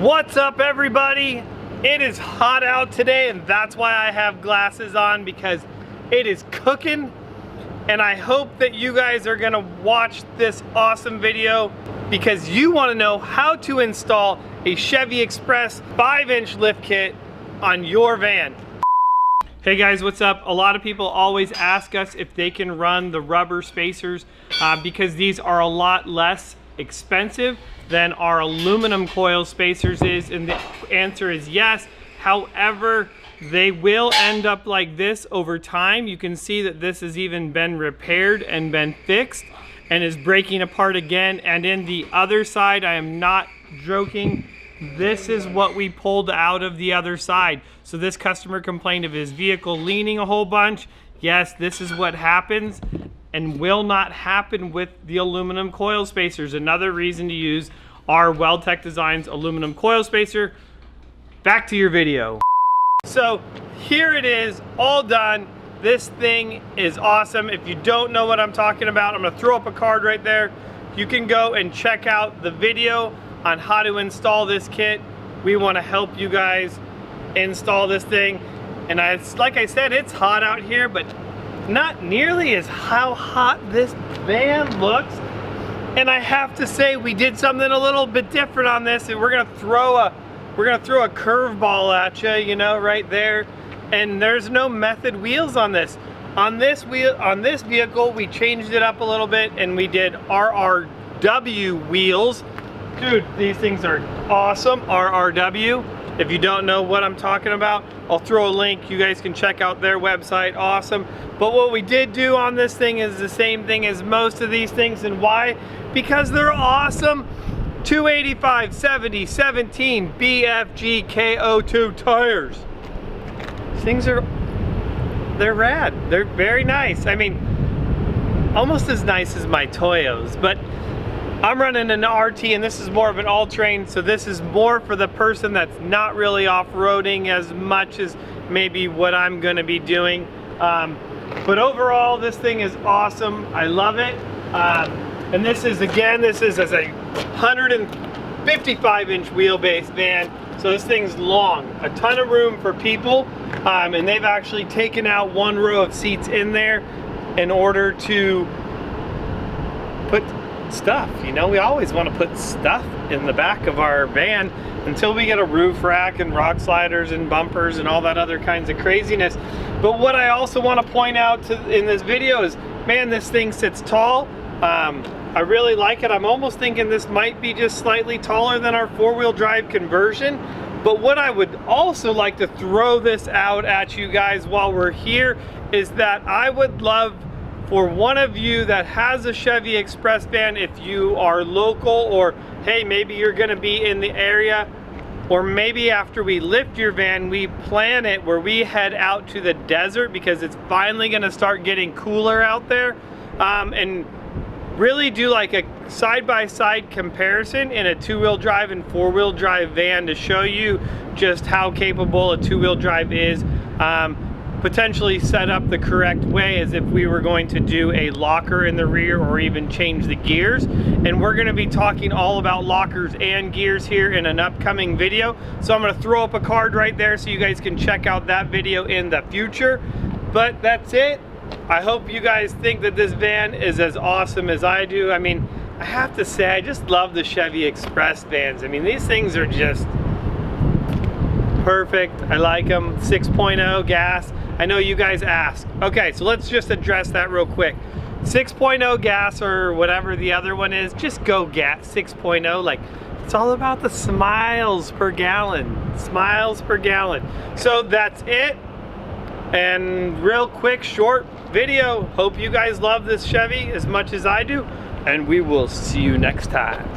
What's up, everybody? It is hot out today, and that's why I have glasses on, because it is cooking. And I hope that you guys are gonna watch this awesome video because you wanna know how to install a Chevy Express 5-inch lift kit on your van. Hey guys, what's up? A lot of people always ask us if they can run the rubber spacers because these are a lot less expensive than our aluminum coil spacers is, and the answer is yes. However, they will end up like this over time. You can see that this has even been repaired and been fixed and is breaking apart again. And in the other side, I am not joking, this is what we pulled out of the other side. So this customer complained of his vehicle leaning a whole bunch. Yes, this is what happens and will not happen with the aluminum coil spacers. Another reason to use our WeldTec Designs aluminum coil spacer. Back to your video. So here it is, all done. This thing is awesome. If you don't know what I'm talking about, I'm gonna throw up a card right there. You can go and check out the video on how to install this kit. We wanna help you guys install this thing. And like I said, it's hot out here, but not nearly as how hot this van looks. And I have to say, we did something a little bit different on this, and we're gonna throw a curveball at you, you know, right there. And there's no method wheels on this. On this vehicle, we changed it up a little bit and we did RRW wheels. Dude, these things are awesome. RRW. If you don't know what I'm talking about, I'll throw a link. You guys can check out their website. Awesome. But what we did do on this thing is the same thing as most of these things. And why? Because they're awesome. 285 70 17 BFG KO2 tires. These things they're rad. They're very nice. I mean, almost as nice as my Toyos, but I'm running an RT and this is more of an all-terrain, so this is more for the person that's not really off-roading as much as maybe what I'm gonna be doing. But overall, this thing is awesome. I love it. And this is a 155-inch wheelbase van, so this thing's long. A ton of room for people, and they've actually taken out one row of seats in there in order to put stuff. You know, we always want to put stuff in the back of our van until we get a roof rack and rock sliders and bumpers and all that other kinds of craziness. But what I also want to point out in this video is, man, this thing sits tall. I really like it. I'm almost thinking this might be just slightly taller than our four-wheel drive conversion. But what I would also like to throw this out at you guys while we're here is that I would love for one of you that has a Chevy Express van, if you are local, or hey, maybe you're gonna be in the area, or maybe after we lift your van, we plan it where we head out to the desert because it's finally gonna start getting cooler out there, and really do like a side-by-side comparison in a two-wheel drive and four-wheel drive van to show you just how capable a two-wheel drive is. Potentially set up the correct way as if we were going to do a locker in the rear or even change the gears. And we're going to be talking all about lockers and gears here in an upcoming video. So I'm going to throw up a card right there so you guys can check out that video in the future. But that's it. I hope you guys think that this van is as awesome as I do. I mean, I have to say, I just love the Chevy Express vans. I mean, these things are just perfect. I like them. 6.0 gas. I know you guys ask. Okay, so let's just address that real quick. 6.0 gas or whatever the other one is, just go gas 6.0. Like, it's all about the miles per gallon. Miles per gallon. So that's it. And real quick, short video. Hope you guys love this Chevy as much as I do. And we will see you next time.